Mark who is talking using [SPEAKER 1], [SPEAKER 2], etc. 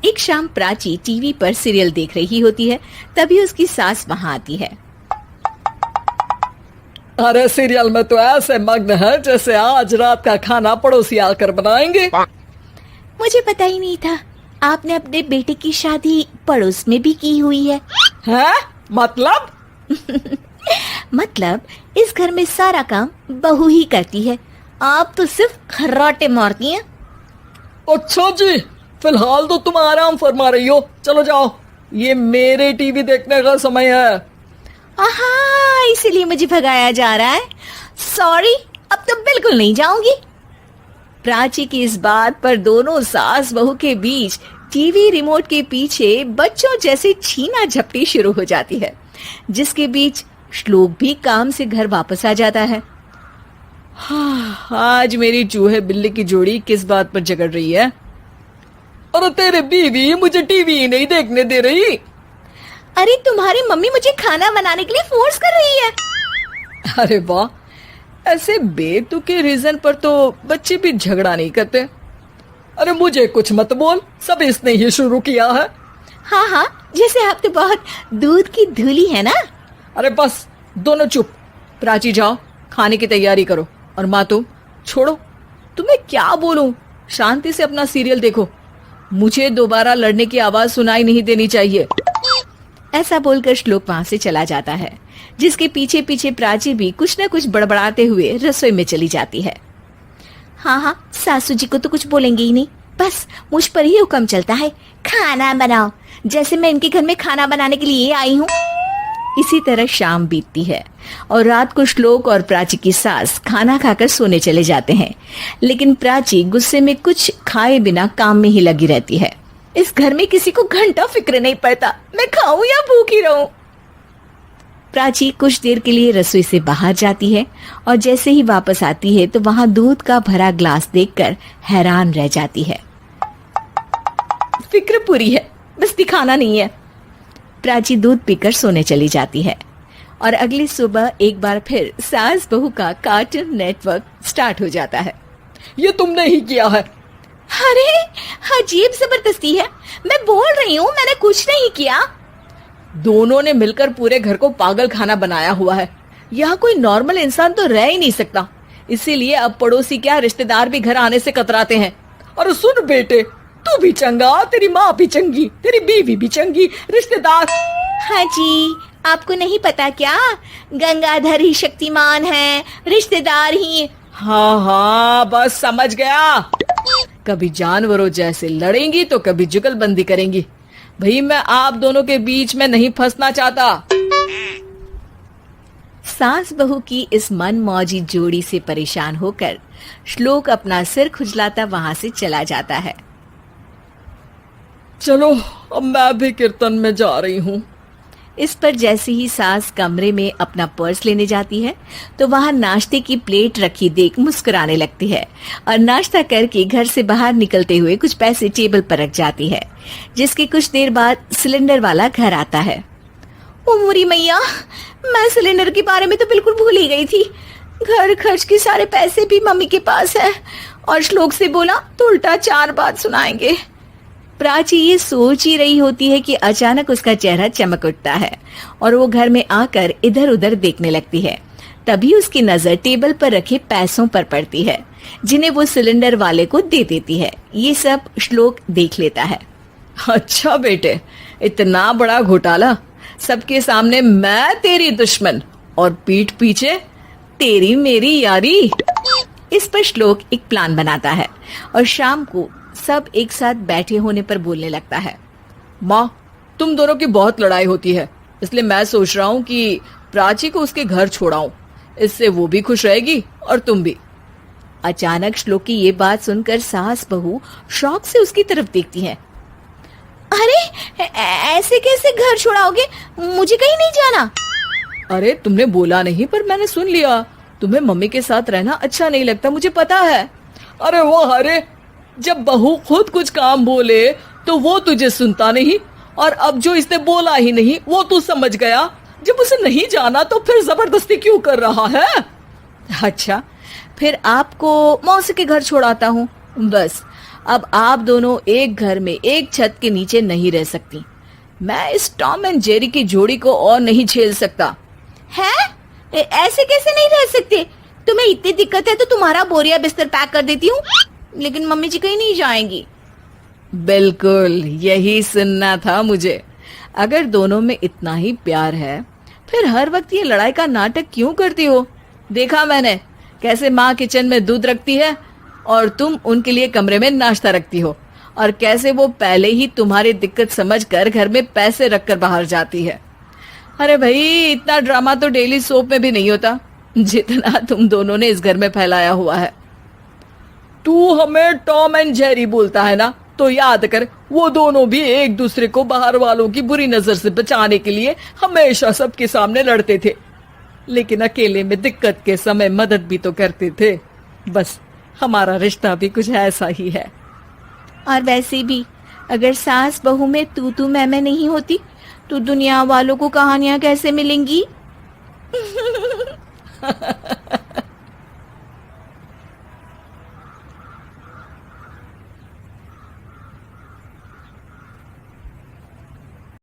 [SPEAKER 1] एक शाम प्राची टीवी पर सीरियल देख रही होती है। तभी उसकी सास वहाँ आती है।
[SPEAKER 2] अरे सीरियल में तो ऐसे मग्न है जैसे आज रात का खाना पड़ोसी आकर बनाएंगे।
[SPEAKER 1] मुझे पता ही नहीं था आपने अपने बेटे की शादी पड़ोस में भी की हुई है।
[SPEAKER 2] हैं? मतलब?
[SPEAKER 1] मतलब इस घर में सारा काम बहू ही करती है, आप तो सिर्फ खर्राटे मारती हैं।
[SPEAKER 2] अच्छा जी, फिलहाल तो तुम आराम फरमा रही हो, चलो जाओ, ये मेरे टीवी देखने का समय है।
[SPEAKER 1] आहा, इसीलिए मुझे भगाया जा रहा है। सॉरी, अब तो बिल्कुल नहीं जाऊंगी। प्राची की इस बात पर दोनों सास बहू के बीच टीवी रिमोट के पीछे बच्चों जैसे छीना झपटी शुरू हो जाती है, जिसके बीच श्लोक भी काम से घर वापस आ जाता है।
[SPEAKER 2] आज मेरी चूहे बिल्ली की जोड़ी किस बात पर झगड़ रही है? अरे तेरे बीवी मुझे टीवी ही नहीं देखने दे रही।
[SPEAKER 1] अरे तुम्हारी मम्मी मुझे खाना बनाने के लिए फोर्स कर रही है।
[SPEAKER 2] अरे वाह, ऐसे बेतुके रीजन पर तो बच्चे भी झगड़ा नहीं करते। अरे मुझे कुछ मत बोल, सब इसने ही शुरू किया है।
[SPEAKER 1] हाँ हाँ, जैसे आप तो बहुत दूध की धूली है ना।
[SPEAKER 2] अरे बस, दोनों चुप। प्राची जाओ, खाने की तैयारी करो। और माँ तुम छोड़ो, तुम्हें क्या बोलूं, शांति से अपना सीरियल देखो, मुझे दोबारा लड़ने की आवाज सुनाई नहीं देनी चाहिए।
[SPEAKER 1] ऐसा बोलकर श्लोक वहां से चला जाता है, जिसके पीछे पीछे प्राची भी कुछ न कुछ बड़बड़ाते हुए रसोई में चली जाती है। हाँ हाँ, सासू जी को तो कुछ बोलेंगे ही नहीं, बस मुझ पर ही हुक्म चलता है, खाना बनाओ, जैसे मैं इनके घर में खाना बनाने के लिए आई हूँ। इसी तरह शाम बीतती है और रात को श्लोक और प्राची की सास खाना खाकर सोने चले जाते हैं, लेकिन प्राची गुस्से में कुछ खाए बिना काम में ही लगी रहती है। इस घर में किसी को घंटा फिक्र नहीं पड़ता, मैं खाऊं या भूखी रहूं। प्राची कुछ देर के लिए रसोई से बाहर जाती है और जैसे ही वापस आती है तो वहां दूध का भरा ग्लास देखकर हैरान रह जाती है। फिक्र पूरी है, बस दिखाना नहीं है। प्राची दूध पीकर सोने चली जाती है और अगली सुबह एक बार फिर सास बहू का कार्टून नेटवर्क स्टार्ट हो जाता है।
[SPEAKER 2] ये तुमने ही किया है।
[SPEAKER 1] अरे अजीब जबरदस्ती है, मैं बोल रही हूँ मैंने कुछ नहीं किया।
[SPEAKER 2] दोनों ने मिलकर पूरे घर को पागल खाना बनाया हुआ है। यहाँ कोई नॉर्मल इंसान तो रह ही नहीं सकता, इसीलिए अब पड़ोसी क्या रिश्तेदार भी घर आने से कतराते हैं। और सुन बेटे, तू भी चंगा, तेरी माँ भी चंगी, तेरी बीवी भी चंगी, रिश्तेदार।
[SPEAKER 1] हाँ जी, आपको नहीं पता क्या, गंगाधर ही शक्तिमान है, रिश्तेदार ही।
[SPEAKER 2] हाँ हाँ, बस समझ गया। कभी जानवरों जैसे लड़ेंगी तो कभी जुगलबंदी करेंगी। भाई मैं आप दोनों के बीच में नहीं फंसना चाहता।
[SPEAKER 1] सास बहू की इस मनमौजी जोड़ी से परेशान होकर श्लोक अपना सिर खुजलाता वहां से चला जाता है।
[SPEAKER 2] चलो अब मैं भी कीर्तन में जा रही हूँ।
[SPEAKER 1] इस पर जैसे ही सास कमरे में अपना पर्स लेने जाती है तो वहां नाश्ते की प्लेट रखी देख मुस्कुराने लगती है और नाश्ता करके घर से बाहर निकलते हुए कुछ पैसे टेबल पर रख जाती है, जिसके कुछ देर बाद सिलेंडर वाला घर आता है। ओ मोरी मैया, मैं सिलेंडर के बारे में तो बिल्कुल भूल ही गई थी। घर खर्च के सारे पैसे भी मम्मी के पास है और श्लोक से बोला तो उल्टा 4 बात सुनाएंगे। प्राची ये सोच ही रही होती है कि अचानक उसका चेहरा चमक उठता है और वो घर में आकर इधर उधर देखने लगती है। तभी उसकी नजर टेबल पर रखे पैसों पर पड़ती है, जिन्हें वो सिलेंडर वाले को दे देती है। ये सब श्लोक देख लेता है।
[SPEAKER 2] अच्छा बेटे, इतना बड़ा घोटाला, सबके सामने मैं तेरी दुश्मन और पीठ पीछे तेरी मेरी यारी। इस पर श्लोक एक प्लान बनाता है और शाम को सब एक साथ बैठे होने पर बोलने लगता है। माँ, तुम दोनों की बहुत लड़ाई होती है, इसलिए मैं सोच रहा हूँ कि प्राची को उसके घर छोड़ाऊं, इससे वो भी खुश रहेगी और तुम भी।
[SPEAKER 1] अचानक श्लोक की ये बात सुनकर सास बहू शौक से उसकी तरफ देखती हैं। अरे ऐसे कैसे घर छोड़ाओगे, मुझे कहीं नहीं जाना।
[SPEAKER 2] अरे तुमने बोला नहीं पर मैंने सुन लिया, तुम्हें मम्मी के साथ रहना अच्छा नहीं लगता, मुझे पता है। अरे वो, अरे जब बहू खुद कुछ काम बोले तो वो तुझे सुनता नहीं, और अब जो इसने बोला ही नहीं वो तू समझ गया। जब उसे नहीं जाना तो फिर जबरदस्ती क्यों कर रहा है?
[SPEAKER 1] अच्छा, फिर आपको मौसी के घर छोड़ाता हूँ, बस
[SPEAKER 2] अब आप दोनों एक घर में एक छत के नीचे नहीं रह सकती। मैं इस टॉम एंड जेरी की जोड़ी को और नहीं झेल सकता।
[SPEAKER 1] है? ऐसे कैसे नहीं रह सकते? तुम्हें इतनी दिक्कत है तो तुम्हारा बोरिया बिस्तर पैक कर देती हूँ, लेकिन मम्मी जी कहीं नहीं जाएंगी।
[SPEAKER 2] बिल्कुल यही सुनना था मुझे। अगर दोनों में इतना ही प्यार है फिर हर वक्त ये लड़ाई का नाटक क्यों करती हो? देखा मैंने कैसे माँ किचन में दूध रखती है और तुम उनके लिए कमरे में नाश्ता रखती हो, और कैसे वो पहले ही तुम्हारी दिक्कत समझकर घर में पैसे रखकर बाहर जाती है। अरे भाई, इतना ड्रामा तो डेली सोप में भी नहीं होता जितना तुम दोनों ने इस घर में फैलाया हुआ है। तू हमें टॉम एंड जेरी बोलता है ना, तो याद कर वो दोनों भी एक दूसरे को बाहर वालों की बुरी नजर से बचाने के लिए हमेशा सबके सामने लड़ते थे, लेकिन अकेले में दिक्कत के समय मदद भी तो करते थे। बस हमारा रिश्ता भी कुछ ऐसा ही है।
[SPEAKER 1] और वैसे भी अगर सास बहू में तू मैं नहीं होती तो दुनिया वालों को कहानियां कैसे मिलेंगी?